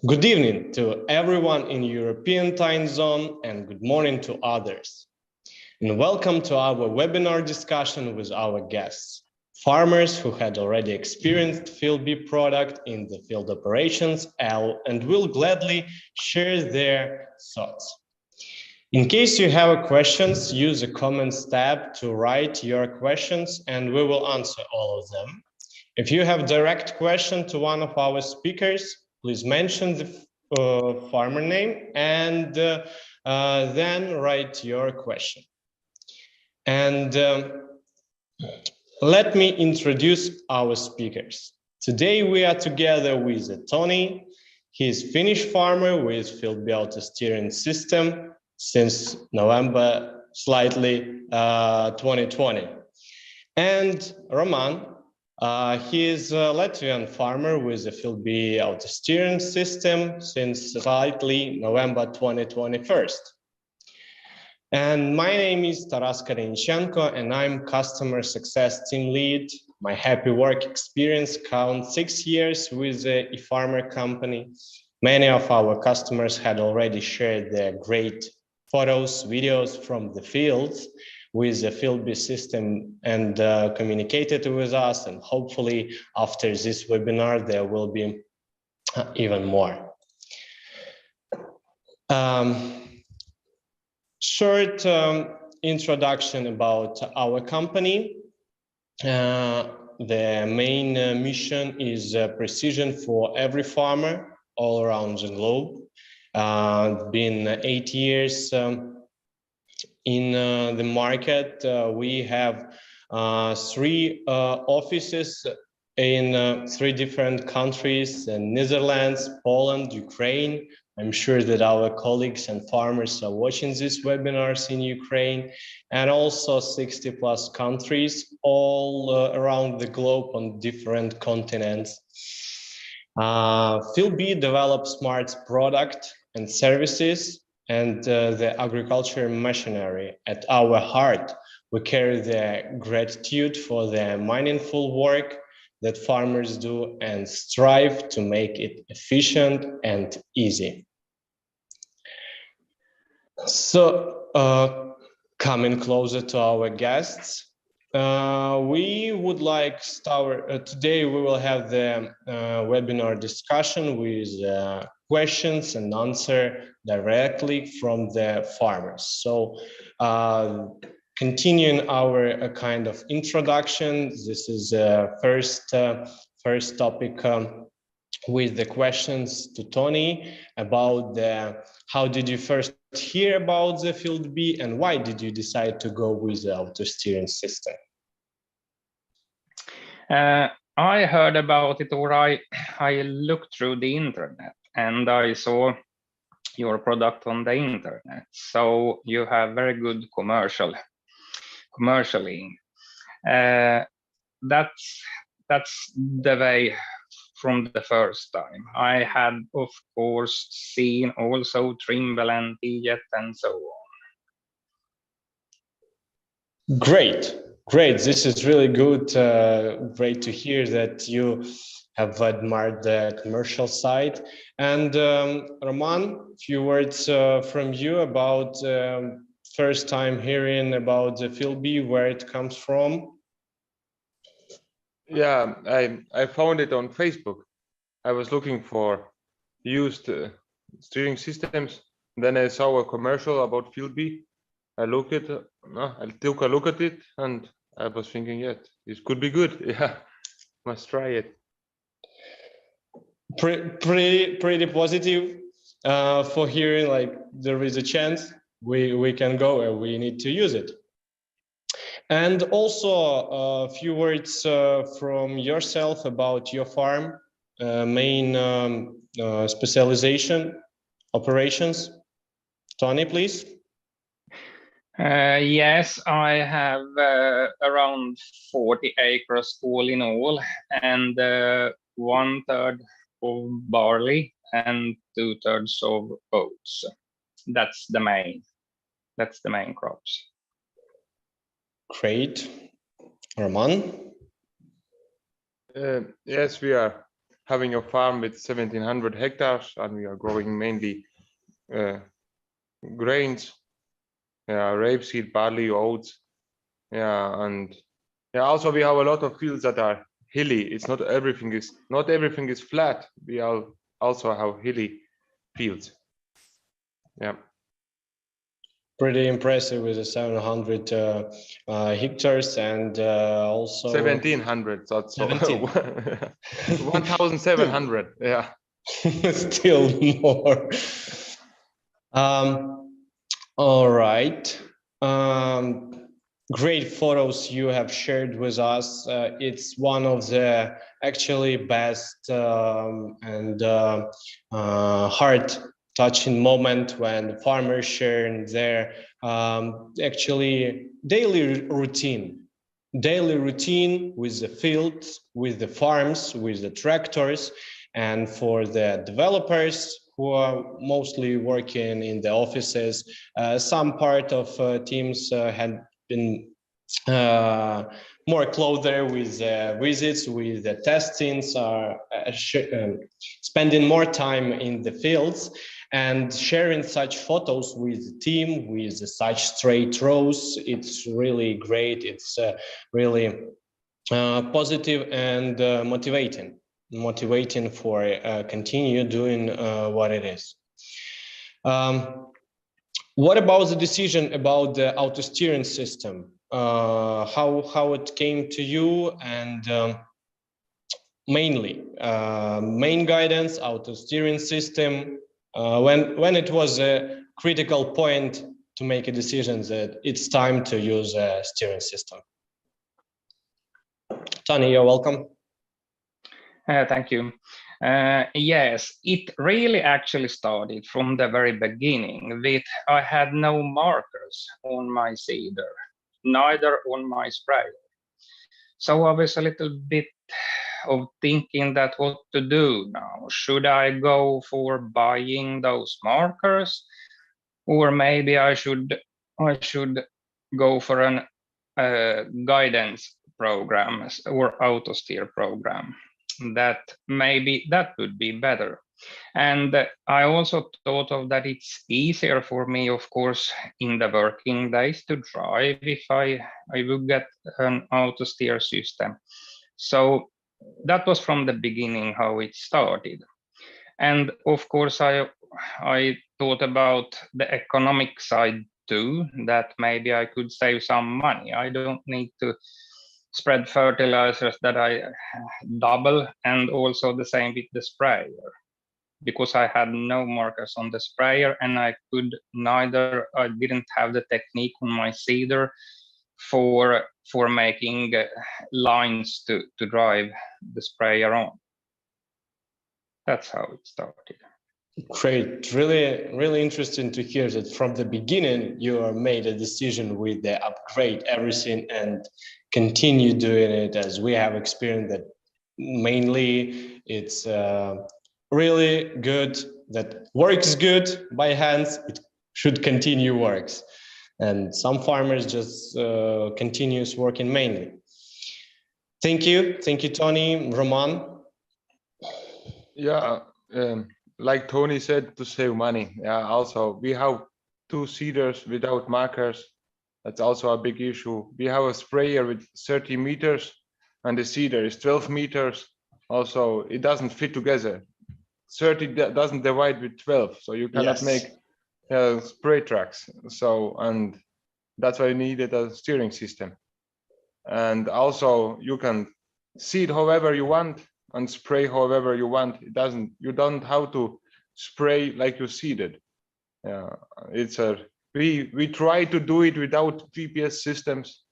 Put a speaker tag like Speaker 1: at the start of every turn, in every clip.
Speaker 1: Good evening to everyone in European time zone and good morning to others. And welcome to our webinar discussion with our guests, farmers who had already experienced FieldBee product in the field operations and will gladly share their thoughts. In case you have questions, use the comments tab to write your questions and we will answer all of them. If you have direct question to one of our speakers, please mention the farmer name and then write your question. And let me introduce our speakers. Today we are together with Tony. He is Finnish farmer with FieldBee Autosteering system since November 2020. And Roman, he is a Latvian farmer with a FieldBee Autosteering system since slightly November 2021. And my name is Taras Karinchenko and I'm customer success team lead. My happy work experience counts 6 years with the eFarmer company. Many of our customers had already shared their great photos, videos from the fields with the FieldBee system and communicated with us. And hopefully after this webinar, there will be even more. Short introduction about our company. The main mission is precision for every farmer all around the globe. Been 8 years in the market. We have 3 offices in 3 different countries: Netherlands, Poland, Ukraine. I'm sure that our colleagues and farmers are watching these webinars in Ukraine, and also 60+ countries all around the globe on different continents. FieldBee develops smart product and services and the agriculture machinery. At our heart, we carry the gratitude for the meaningful work that farmers do and strive to make it efficient and easy. So, coming closer to our guests, we would like to start, today we will have the webinar discussion with questions and answer directly from the farmers. So, continuing our kind of introduction, this is first topic with the questions to Tony about how did you first hear about the FieldBee and why did you decide to go with the Autosteering system?
Speaker 2: I heard about it, or I looked through the internet and I saw your product on the internet. So you have very good commercially. That's the way from the first time. I had, of course, seen also Trimble and Piet and so on.
Speaker 1: Great. This is really good. Great to hear that you have admired the commercial side. And Roman, a few words from you about first time hearing about the FieldBee, where it comes from.
Speaker 3: Yeah, I found it on Facebook. I was looking for used steering systems. Then I saw a commercial about FieldBee. I took a look at it and I was thinking, yeah, this could be good. Yeah, must try it.
Speaker 1: Pretty positive for hearing like there is a chance we can go and we need to use it. And also a few words from yourself about your farm, main specialization, operations. Tony, please.
Speaker 2: Yes, I have around 40 acres all in all, and 1/3 of barley and 2/3 of oats. That's the main crops.
Speaker 1: Great. Roman?
Speaker 3: Yes, we are having a farm with 1700 hectares, and we are growing mainly grains, rapeseed, barley, oats, and also we have a lot of fields that are hilly. It's not everything is flat. We also have hilly fields. Yeah.
Speaker 1: Pretty impressive with the 700 hectares and also
Speaker 3: 1700. That's 1700. Yeah.
Speaker 1: Still more. All right. Great photos you have shared with us. It's one of the actually best and heart-touching moment when farmers share their actually daily routine with the fields, with the farms, with the tractors, and for the developers who are mostly working in the offices. Some part of teams had been more closer with visits, with the testings, spending more time in the fields and sharing such photos with the team, with such straight rows. It's really great. It's really positive and motivating for continue doing what it is. What about the decision about the auto steering system? How it came to you, and mainly main guidance, auto steering system, when it was a critical point to make a decision that it's time to use a steering system. Tony, you're welcome.
Speaker 2: Thank you. Yes, it really actually started from the very beginning with I had no markers on my seeder, neither on my sprayer. So I was a little bit of thinking that what to do now. Should I go for buying those markers, or maybe I should go for an guidance program or Autosteer program? That maybe that would be better. And I also thought of that it's easier for me, of course, in the working days to drive if I would get an Autosteer system. So that was from the beginning how it started. And of course, I thought about the economic side too, that maybe I could save some money. I don't need to spread fertilizers that I double, and also the same with the sprayer, because I had no markers on the sprayer, and I didn't have the technique on my seeder for making lines to drive the sprayer on. That's how it started.
Speaker 1: Great, really interesting to hear that from the beginning you made a decision with the upgrade everything and continue doing it, as we have experienced that mainly it's really good, that works good by hands, it should continue works, and some farmers just continues working mainly. Thank you Tony. Roman?
Speaker 3: Yeah, like Tony said, to save money. Yeah, also we have 2 seeders without markers. That's also a big issue. We have a sprayer with 30 meters and the seeder is 12 meters. Also, it doesn't fit together. 30 doesn't divide with 12, so you cannot make spray tracks. So, and that's why you needed a steering system. And also you can seed however you want and spray however you want. You don't have to spray like you seeded. We try to do it without GPS systems,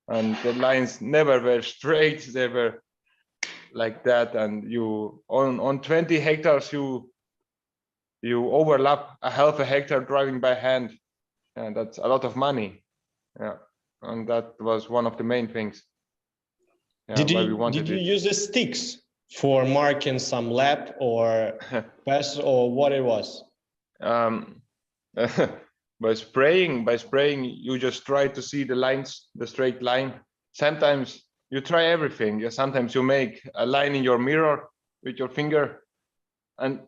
Speaker 3: and the lines never were straight. They were like that, and you on 20 hectares you overlap a half a hectare driving by hand, and that's a lot of money. Yeah, and that was one of the main things.
Speaker 1: Did you use the sticks for marking some lap or pass, or what it was?
Speaker 3: By spraying, you just try to see the lines, the straight line. Sometimes you try everything. Sometimes you make a line in your mirror, with your finger and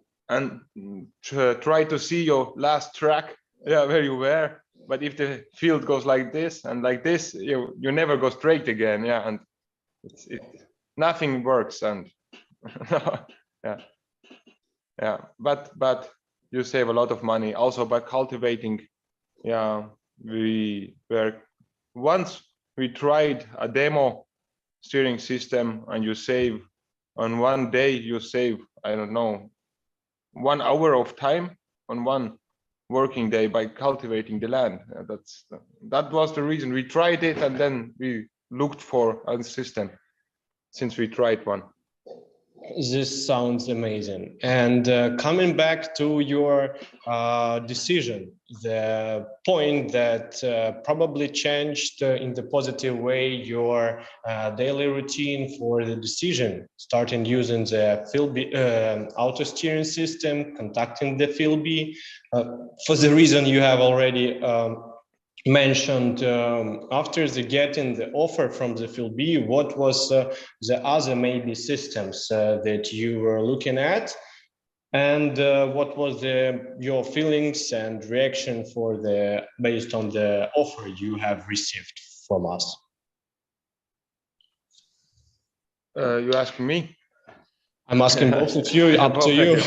Speaker 3: try to see your last track, where you were. But if the field goes like this and like this, you never go straight again. And nothing works. And but you save a lot of money also by cultivating. Once we tried a demo steering system, and you save on one day, you save, I don't know, 1 hour of time on one working day by cultivating the land. That was the reason we tried it, and then we looked for a system since we tried one.
Speaker 1: This sounds amazing. And coming back to your decision, the point that probably changed in the positive way your daily routine for the decision, starting using the FieldBee auto steering system, contacting the FieldBee, for the reason you have already mentioned. After the getting the offer from the FieldBee, what was the other maybe systems that you were looking at, and what was your feelings and reaction for based on the offer you have received from us?
Speaker 3: You asking me?
Speaker 1: I'm asking both of you. Up to you.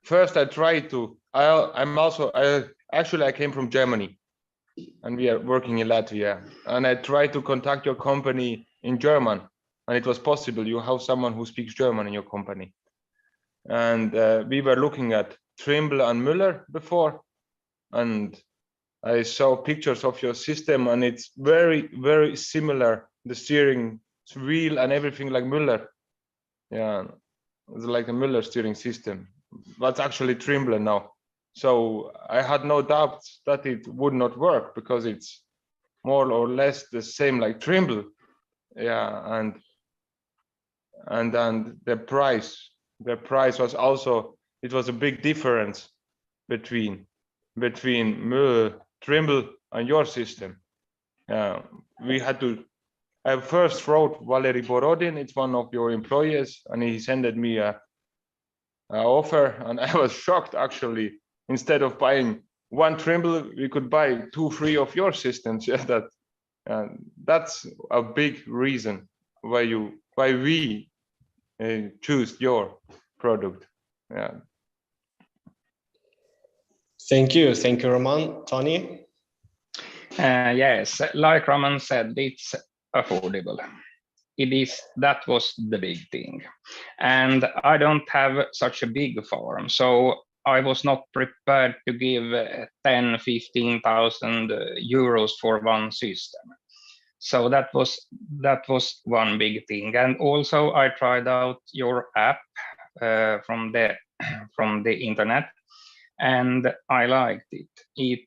Speaker 3: First, I tried to. Actually, I came from Germany, and we are working in Latvia. And I tried to contact your company in German, and it was possible. You have someone who speaks German in your company. And we were looking at Trimble and Müller before, and I saw pictures of your system, and it's very, very similar. The steering wheel and everything like Müller. It's like a Müller steering system. That's actually Trimble now. So I had no doubt that it would not work, because it's more or less the same like Trimble. And then the price was also, it was a big difference between Trimble and your system. We had to. I first wrote Valery Borodin, it's one of your employees, and he sent me a offer, and I was shocked actually. Instead of buying one Trimble, we could buy 2-3 of your systems. That's a big reason why we choose your product.
Speaker 1: Thank you, Roman. Tony?
Speaker 2: Yes, like Roman said, it's affordable. That was the big thing. And I don't have such a big farm, so I was not prepared to give 10,000–15,000 euros for one system. So that was one big thing. And also I tried out your app from the internet, and I liked it. It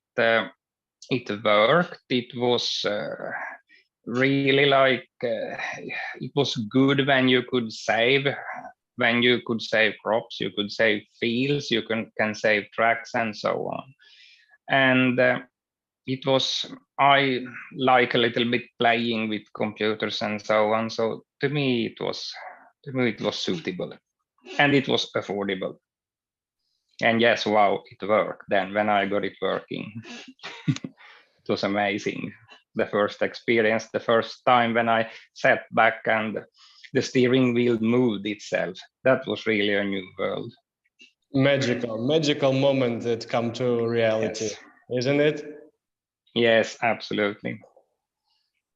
Speaker 2: worked. It was really like it was good when you could save. When you could save crops, you could save fields, you can save tracks and so on. And I like a little bit playing with computers and so on. So to me it was suitable, and it was affordable. And yes, wow, it worked then when I got it working. It was amazing. The first experience, the first time when I sat back and the steering wheel moved itself. That was really a new world.
Speaker 1: Magical moment that come to reality, yes. Isn't it?
Speaker 2: Yes, absolutely.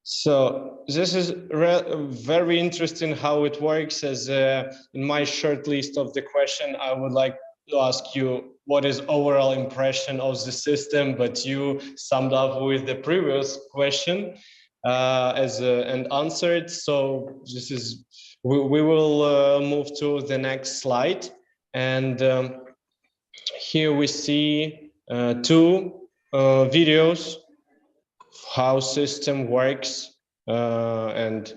Speaker 1: So this is very interesting how it works. As in my short list of the question, I would like to ask you what is overall impression of the system, but you summed up with the previous question and answered. So this is we will move to the next slide, and here we see 2 videos how system works and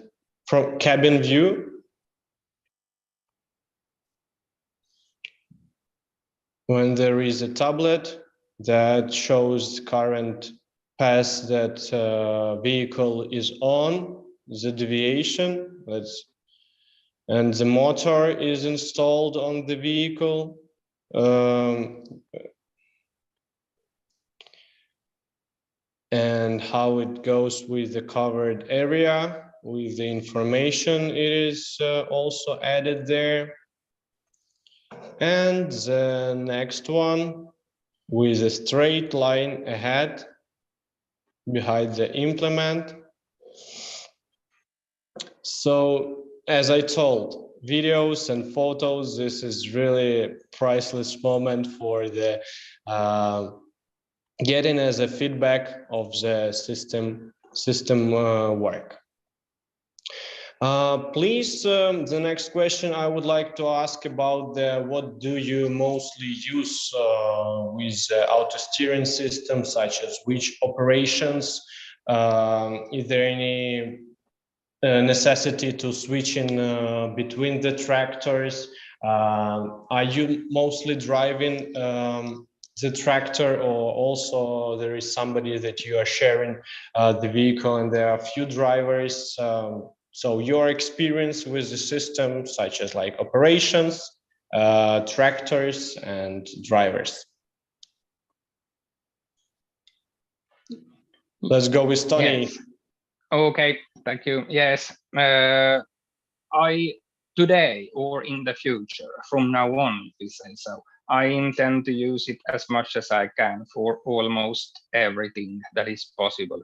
Speaker 1: from cabin view. When there is a tablet that shows current path that vehicle is on, the deviation, and the motor is installed on the vehicle. And how it goes with the covered area, with the information it is also added there. And the next one with a straight line ahead behind the implement. So as I told, videos and photos, this is really a priceless moment for the getting as a feedback of the system work. Please, the next question I would like to ask about what do you mostly use with auto-steering system, such as which operations? Is there any necessity to switch in between the tractors? Are you mostly driving the tractor, or also there is somebody that you are sharing the vehicle and there are few drivers? So your experience with the system, such as like operations, tractors and drivers. Let's go with Tony.
Speaker 2: Yes. Okay, thank you. Yes, I today or in the future, from now on, if we say so, I intend to use it as much as I can for almost everything that is possible.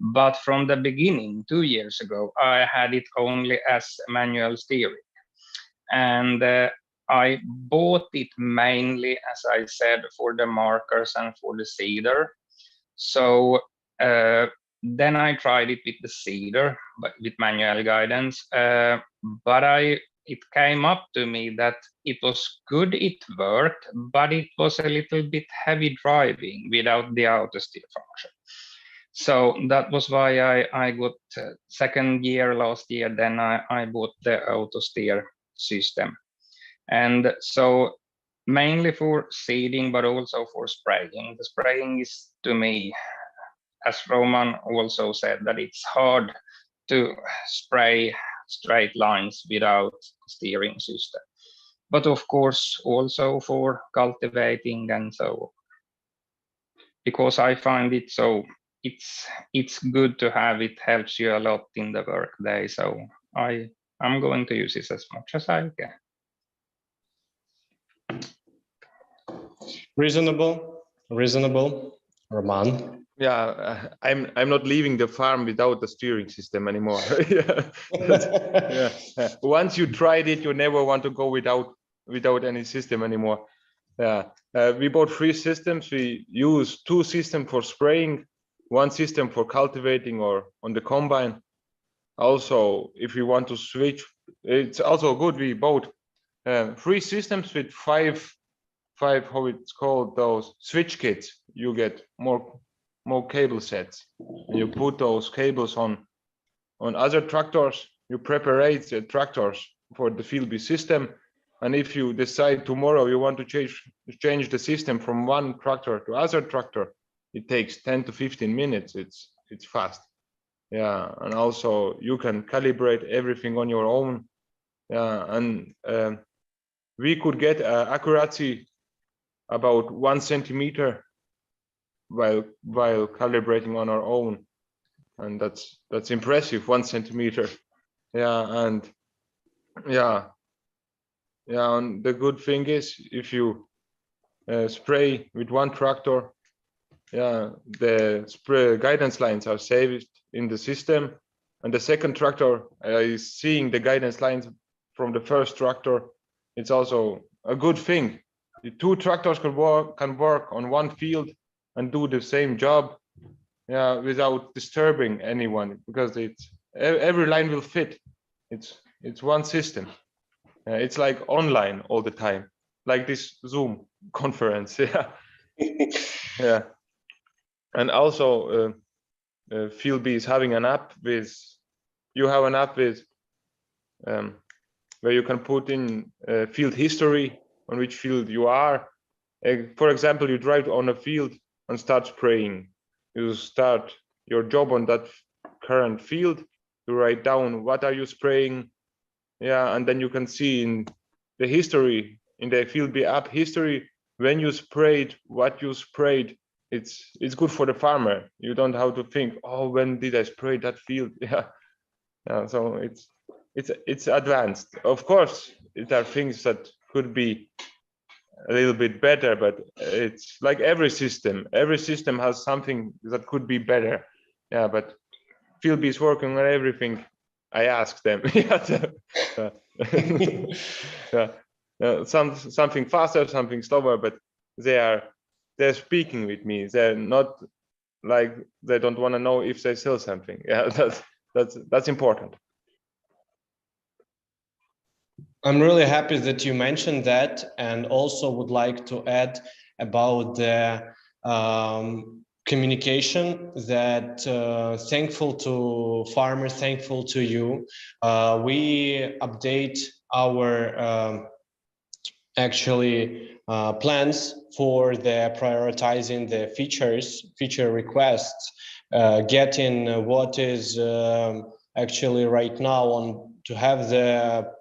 Speaker 2: But from the beginning, 2 years ago, I had it only as manual steering. And I bought it mainly, as I said, for the markers and for the seeder. So then I tried it with the seeder, but with manual guidance. But it came up to me that it was good, it worked, but it was a little bit heavy driving without the Autosteer function. So that was why I got second year last year, then I bought the Autosteer system. And so mainly for seeding, but also for spraying. The spraying is, to me, as Roman also said, that it's hard to spray straight lines without steering system. But of course, also for cultivating and so on. Because I find it so, it's good to have, it helps you a lot in the workday. So I'm going to use this as much as I can.
Speaker 1: Reasonable, Roman.
Speaker 3: Yeah, I'm not leaving the farm without the steering system anymore. Yeah. Once you tried it, you never want to go without any system anymore. Yeah, we bought 3 systems. We use 2 systems for spraying, 1 system for cultivating or on the combine. Also, if you want to switch, it's also good. We bought 3 systems with 5 how it's called, those switch kits. You get more cable sets, and you put those cables on other tractors. You prepare the tractors for the FieldBee system, and if you decide tomorrow you want to change the system from one tractor to other tractor, it takes 10 to 15 minutes. It's fast. Yeah, and also you can calibrate everything on your own. Yeah, and we could get accuracy about 1 centimeter while calibrating on our own, and that's impressive. 1 centimeter. Yeah, and and the good thing is, if you spray with 1 tractor, the spray guidance lines are saved in the system, and the second tractor is seeing the guidance lines from the first tractor. It's also a good thing. The 2 tractors can work on 1 field and do the same job, without disturbing anyone, because every line will fit. It's 1 system. It's like online all the time, like this Zoom conference. Yeah. And also FieldBee is having an app with, you have an app with where you can put in field history, on which field you are. For example, you drive on a field and start spraying. You start your job on that current field. You write down what are you spraying, Yeah, and then you can see in the history, in the FieldBee app history, when you sprayed, what you sprayed. It's good for the farmer. You don't have to think, oh, when did I spray that field? Yeah, so it's advanced. Of course, there are things that could be a little bit better, but it's like every system. Every system has something that could be better. Yeah, but FieldBee is working on everything. I asked them. Something faster, something slower, but they're speaking with me. They're not like they don't want to know if they sell something. Yeah, that's important.
Speaker 1: I'm really happy that you mentioned that, and also would like to add about the communication that thankful to farmers, thankful to you. We update our plans for the prioritizing the feature requests, getting what is actually right now on to have the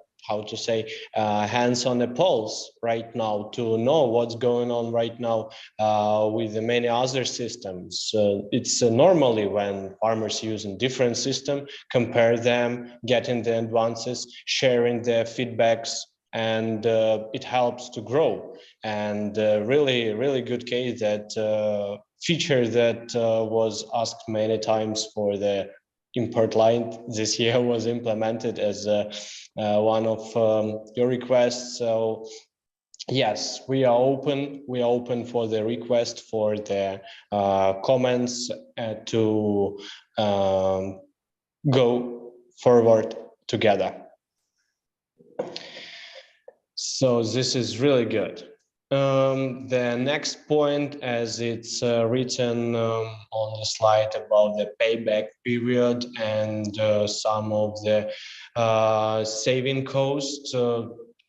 Speaker 1: hands on the pulse right now to know what's going on right now with the many other systems. It's normally when farmers using different system, compare them, getting the advances, sharing the feedbacks, and it helps to grow. And really good case that feature that was asked many times for the import line this year was implemented as one of your requests. So yes, we are open for the request, for the comments to go forward together. So this is really good. The next point, as it's written on the slide about the payback period and some of the saving costs,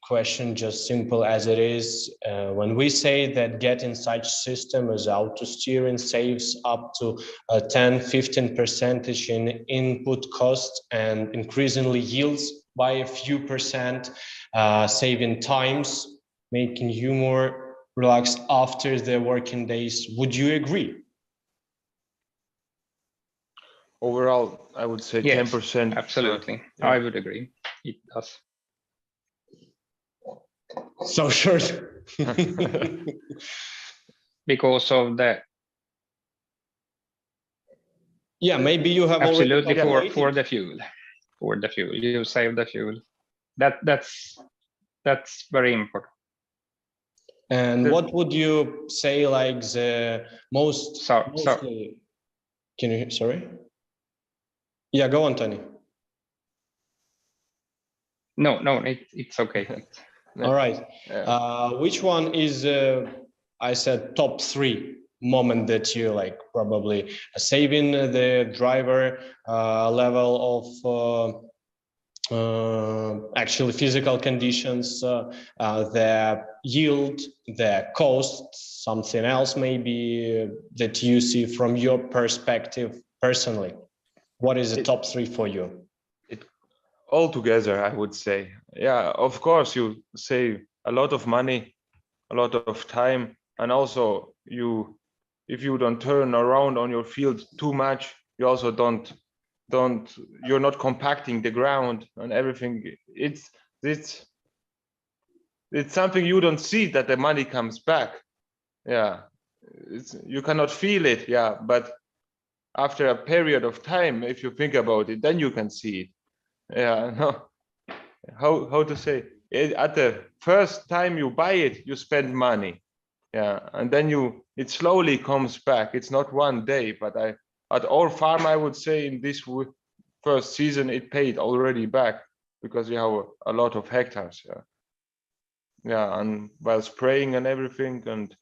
Speaker 1: question just simple as it is. When we say that getting such system as Autosteering saves up to 10-15% in input costs and increasingly yields by a few percent, saving times, making you more relaxed after the working days. Would you agree?
Speaker 3: Overall, I would say
Speaker 2: Yes,
Speaker 3: 10%.
Speaker 2: Absolutely, yeah. I would agree. It does.
Speaker 1: So short.
Speaker 2: Because of the.
Speaker 1: Yeah, maybe you have
Speaker 2: absolutely for the fuel. For the fuel, you save the fuel. That's very important.
Speaker 1: And what would you say like the mostly? Can you sorry? Yeah, go on, Tony.
Speaker 2: No, it's okay.
Speaker 1: All right. Which one is I said top 3 moment that you like probably saving the driver level of actually physical conditions, the yield, the cost, something else maybe that you see from your perspective personally? What is the top 3 for you?
Speaker 3: All together, I would say. Yeah, of course, you save a lot of money, a lot of time, and also if you don't turn around on your field too much, you also you're not compacting the ground and everything. It's something you don't see, that the money comes back. Yeah, you cannot feel it. Yeah, but after a period of time, if you think about it, then you can see it. Yeah, no, how to say it, at the first time you buy it, you spend money. Yeah, and then it slowly comes back. It's not one day, but at our farm, I would say in this first season it paid already back, because we have a lot of hectares. Yeah, and while spraying and everything, and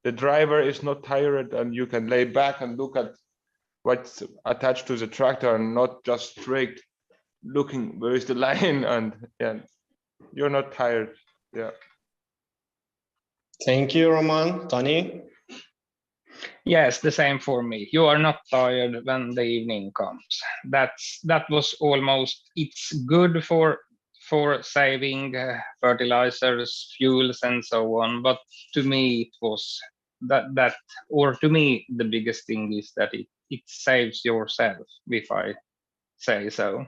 Speaker 3: the driver is not tired, and you can lay back and look at what's attached to the tractor and not just straight looking where is the line, and yeah, you're not tired. Yeah.
Speaker 1: Thank you, Roman. Tony?
Speaker 2: Yes, the same for me. You are not tired when the evening comes. That was almost, it's good for for saving fertilizers, fuels, and so on. But to me, it was to me, the biggest thing is that it saves yourself, if I say so.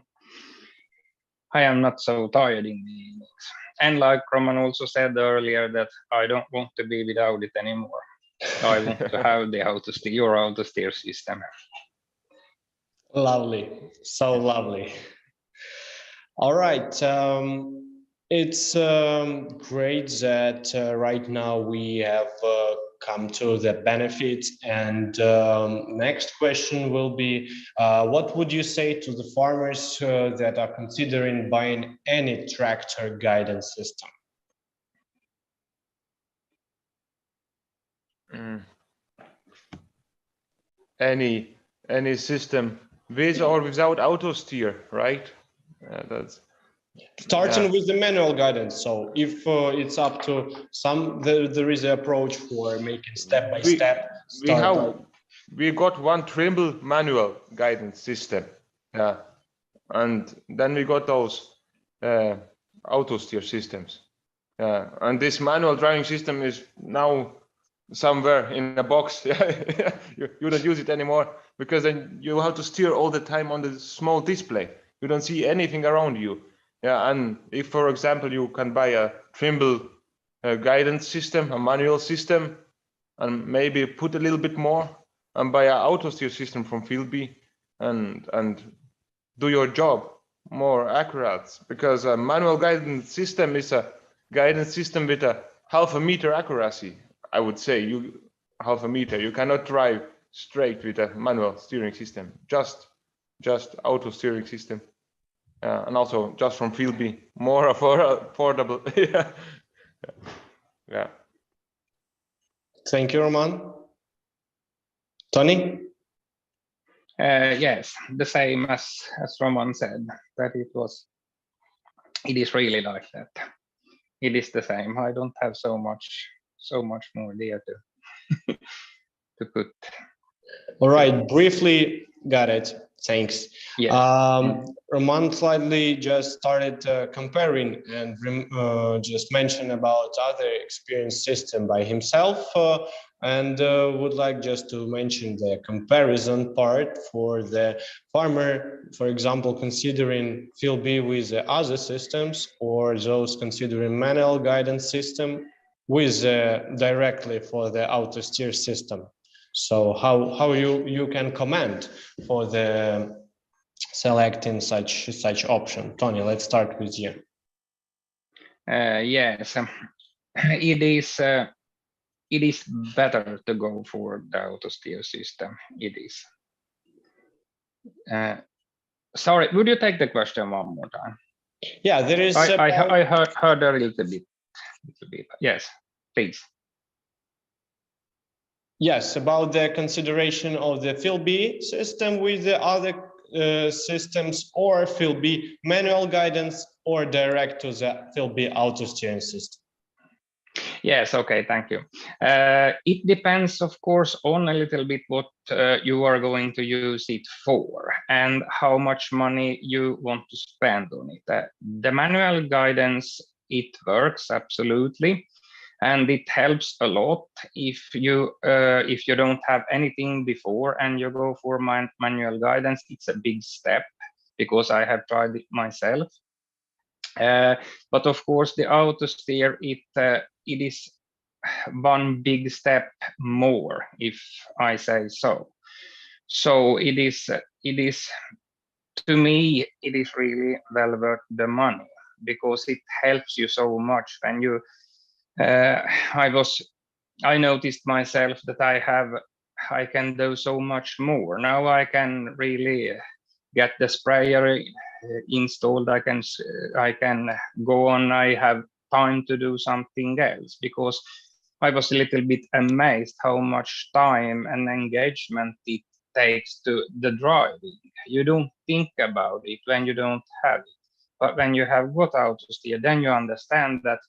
Speaker 2: I am not so tired in the evenings. And like Roman also said earlier, that I don't want to be without it anymore. I want to have the Autosteer system.
Speaker 1: Lovely, so lovely. All right, it's great that right now we have come to the benefits, and next question will be, what would you say to the farmers that are considering buying any tractor guidance system?
Speaker 3: Any system with or without Autosteer, right? That's
Speaker 1: starting with the manual guidance. So if it's up to some, there is an approach for making step by step.
Speaker 3: We got one Trimble manual guidance system, and then we got those Autosteer systems, and this manual driving system is now somewhere in a box. You don't use it anymore because then you have to steer all the time on the small display. You don't see anything around you. And if, for example, you can buy a Trimble guidance system, a manual system, and maybe put a little bit more and buy an Autosteer system from FieldBee and do your job more accurate, because a manual guidance system is a guidance system with a half a meter accuracy. I would say half a meter. You cannot drive straight with a manual steering system. Just auto steering system, and also just from FieldBee, more affordable. Yeah.
Speaker 1: Thank you, Roman. Tony?
Speaker 2: Yes, the same as Roman said, that it is really like that. It is the same. I don't have so much more there to put.
Speaker 1: All right, briefly got it. Thanks.
Speaker 2: Yeah.
Speaker 1: Roman slightly just started comparing and just mentioned about other experience system by himself, and would like just to mention the comparison part for the farmer, for example, considering FieldBee with the other systems, or those considering manual guidance system with directly for the Autosteer system. So how you can comment for the selecting such option? Tony, let's start with you.
Speaker 2: Yes, it is better to go for the Autosteer system. It is. Sorry, would you take the question one more time?
Speaker 1: Yeah, there is.
Speaker 2: I heard a little bit. Yes, please.
Speaker 1: Yes, about the consideration of the FieldBee system with the other systems, or FieldBee manual guidance, or direct to the FieldBee auto steering system.
Speaker 2: Yes, okay, thank you. It depends, of course, on a little bit what you are going to use it for and how much money you want to spend on it. The manual guidance, it works absolutely, and it helps a lot if you don't have anything before and you go for manual guidance. It's a big step because I have tried it myself. But of course, the Autosteer, it is one big step more, if I say so. So it is to me, it is really well worth the money, because it helps you so much when you. I noticed myself that I can do so much more now. I can really get the sprayer installed. I can go on. I have time to do something else, because I was a little bit amazed how much time and engagement it takes to the driving. You don't think about it when you don't have it, but when you have got Autosteer, then you understand that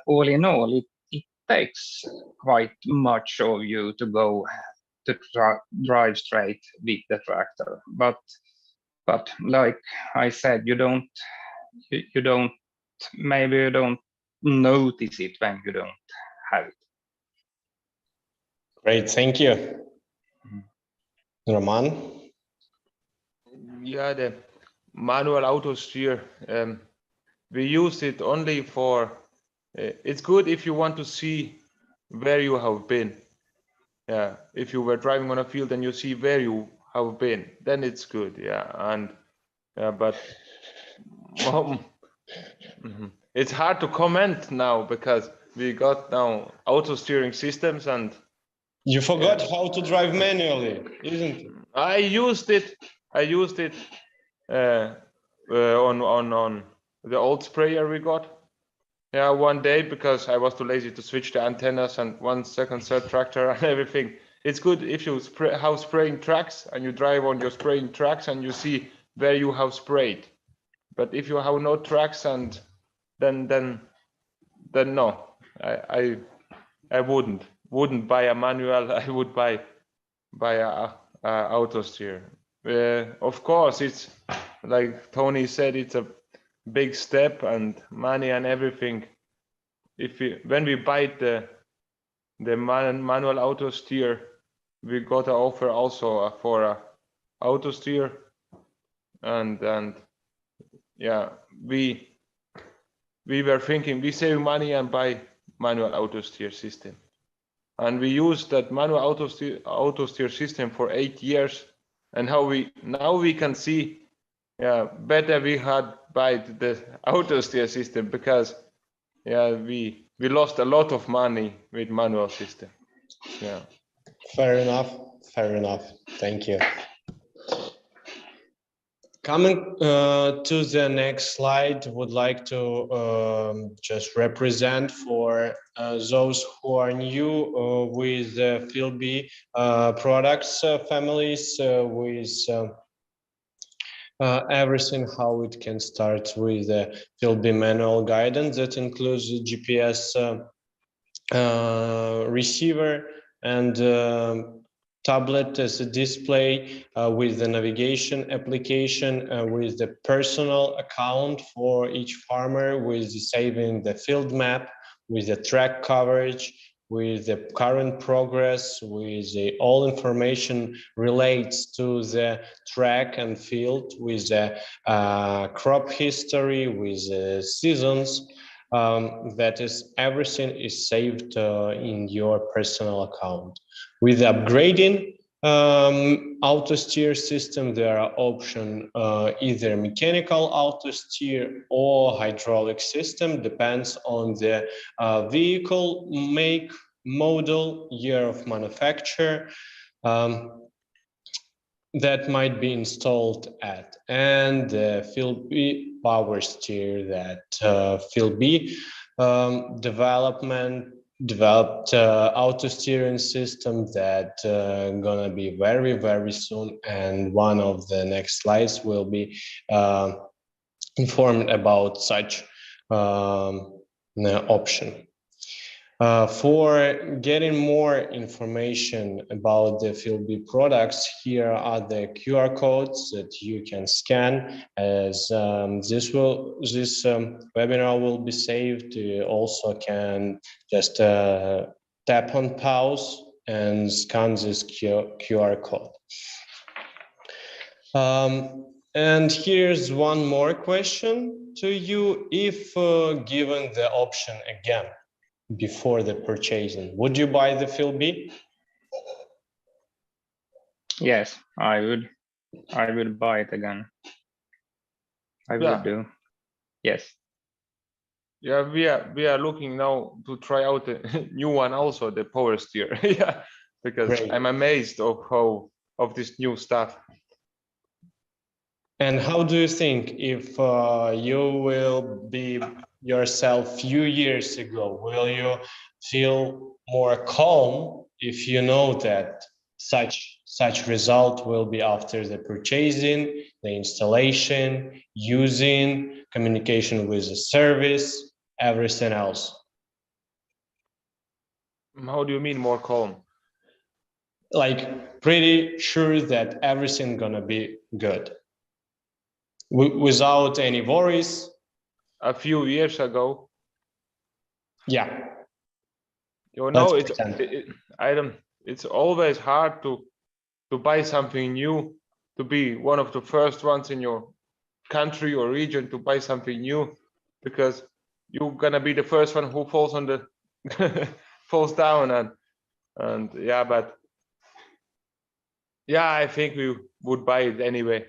Speaker 2: all in all, it takes quite much of you to go to drive straight with the tractor. But like I said, you don't you don't, maybe you don't notice it when you don't have it.
Speaker 1: Great, thank you. Roman?
Speaker 3: Yeah, the manual auto steer. We use it only for. It's good if you want to see where you have been. Yeah, if you were driving on a field and you see where you have been, then it's good. Yeah, and but it's hard to comment now because we got now auto steering systems and.
Speaker 1: You forgot how to drive manually, isn't it?
Speaker 3: I used it on the old sprayer we got. Yeah, one day because I was too lazy to switch the antennas and 1 second third tractor and everything. It's good if you have spraying tracks and you drive on your spraying tracks and you see where you have sprayed. But if you have no tracks and then no, I wouldn't buy a manual. I would buy a Autosteer. Of course, it's like Tony said, it's a big step and money and everything. When we buy the manual Autosteer, we got an offer also for a Autosteer, and yeah, we were thinking we save money and buy manual Autosteer system. And we used that manual Autosteer system for 8 years, and now we can see, better we had buy the Autosteer system because, we lost a lot of money with manual system. Yeah.
Speaker 1: Fair enough. Fair enough. Thank you. Coming to the next slide, would like to just represent for those who are new with FieldBee products families, with everything, how it can start with the FieldBee manual guidance that includes the GPS receiver and tablet as a display with the navigation application, with the personal account for each farmer, with saving the field map, with the track coverage, with the current progress, with all information relates to the track and field, with the crop history, with the seasons. That is, everything is saved in your personal account. With upgrading Autosteer system, there are options either mechanical Autosteer or hydraulic system, depends on the vehicle make, model, year of manufacture that might be installed at, and the FieldBee power steer that FieldBee developed auto steering system that gonna be very, very soon, and one of the next slides will be informed about such option. For getting more information about the FieldBee products, here are the QR codes that you can scan. As this webinar will be saved, you also can just tap on pause and scan this QR code. And here's one more question to you. If given the option again, before the purchasing, would you buy the FieldBee?
Speaker 2: Yes, I would. I will buy it again. I would do. Yes.
Speaker 3: Yeah, we are looking now to try out the new one also, the power steer. Yeah, because
Speaker 1: Great.
Speaker 3: I'm amazed of this new stuff.
Speaker 1: And how do you think, if you will be yourself few years ago, will you feel more calm if you know that such result will be after the purchasing, the installation, using, communication with the service, everything else?
Speaker 3: How do you mean more calm?
Speaker 1: Like pretty sure that everything gonna be good, without any worries,
Speaker 3: a few years ago.
Speaker 1: Yeah.
Speaker 3: You know,
Speaker 1: Let's pretend.
Speaker 3: it's always hard to buy something new, to be one of the first ones in your country or region to buy something new, because you're gonna be the first one who falls on the falls down, and yeah, but yeah, I think we would buy it anyway.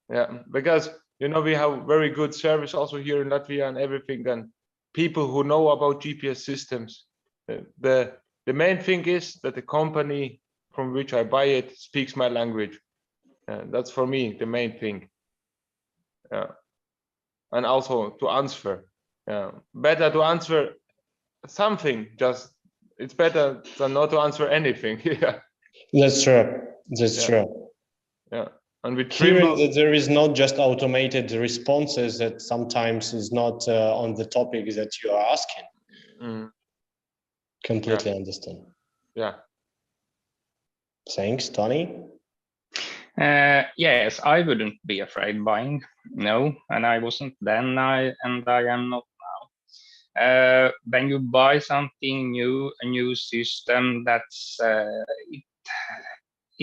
Speaker 3: Yeah, because you know, we have very good service also here in Latvia and everything, and people who know about GPS systems. The main thing is that the company from which I buy it speaks my language. That's for me the main thing. Yeah, and also to answer. Better to answer something. Just it's better than not to answer anything. Yeah,
Speaker 1: That's true. That's
Speaker 3: yeah,
Speaker 1: true.
Speaker 3: yeah. And with
Speaker 1: Hearing
Speaker 3: Trimble,
Speaker 1: that there is not just automated responses that sometimes is not on the topic that you are asking. Completely understand.
Speaker 2: Yeah.
Speaker 1: Thanks, Tony.
Speaker 2: Yes, I wouldn't be afraid buying. No, and I wasn't then. I am not now. When you buy something new, a new system,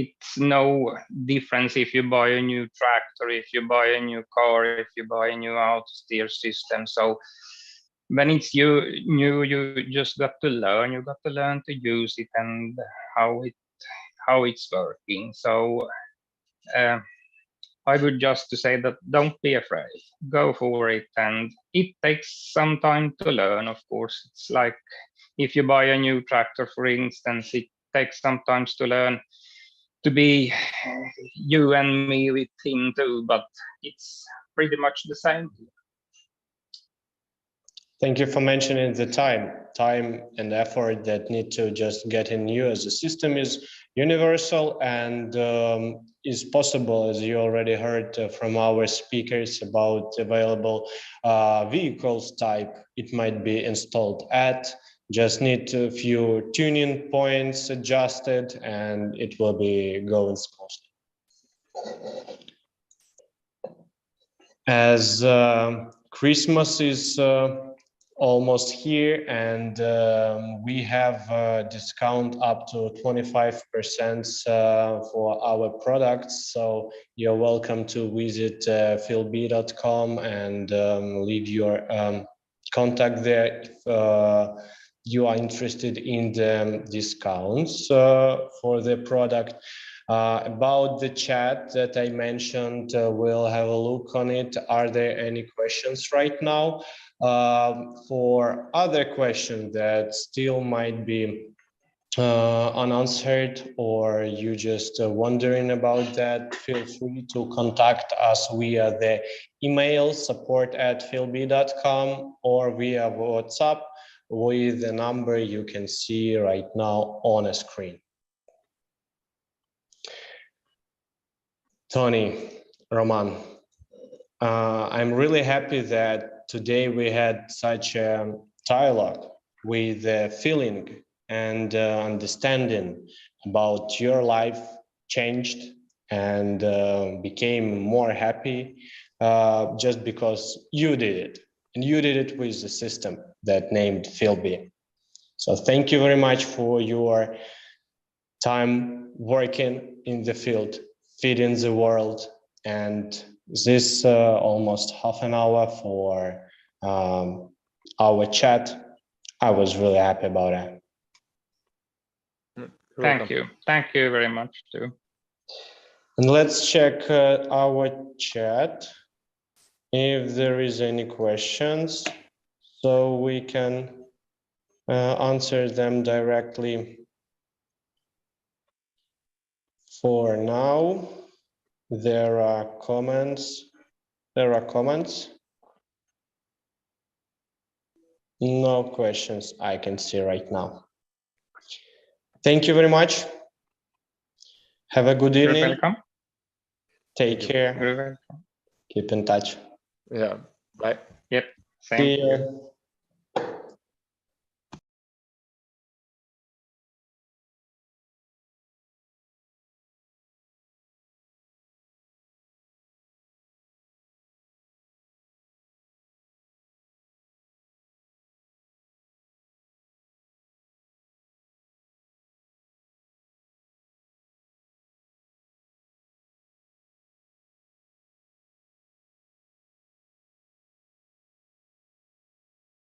Speaker 2: it's no difference if you buy a new tractor, if you buy a new car, if you buy a new Autosteer system. So when it's new, you just got to learn. You got to learn to use it and how it's working. So I would just to say that don't be afraid, go for it, and it takes some time to learn. Of course, it's like if you buy a new tractor, for instance, it takes some time to learn to be you and me with him too, but it's pretty much the same.
Speaker 1: Thank you for mentioning the time and effort that need to just get in new, as the system is universal and is possible, as you already heard from our speakers about available vehicles type it might be installed at. Just need a few tuning points adjusted and it will be going smoothly. As Christmas is almost here, and we have a discount up to 25% for our products. So you're welcome to visit FieldBee.com and leave your contact there if you are interested in the discounts for the product. About the chat that I mentioned, we'll have a look on it. Are there any questions right now? For other questions that still might be unanswered, or you just wondering about that, feel free to contact us via the email support@fieldbee.com or via WhatsApp with the number you can see right now on a screen. Tony, Roman, I'm really happy that today we had such a dialogue with feeling and understanding about your life changed and became more happy just because you did it. And you did it with the system that named FieldBee. So thank you very much for your time working in the field, feeding the world, and this almost half an hour for our chat. I was really happy about it.
Speaker 2: Thank you. Thank you very much too.
Speaker 1: And let's check our chat if there is any questions so we can answer them directly. For now, there are comments. No questions I can see right now. Thank you very much. Have a good evening.
Speaker 2: You're welcome.
Speaker 1: Take care.
Speaker 2: You're welcome.
Speaker 1: Keep in touch.
Speaker 3: Yeah. Bye.
Speaker 2: Yep. Same.
Speaker 1: See you.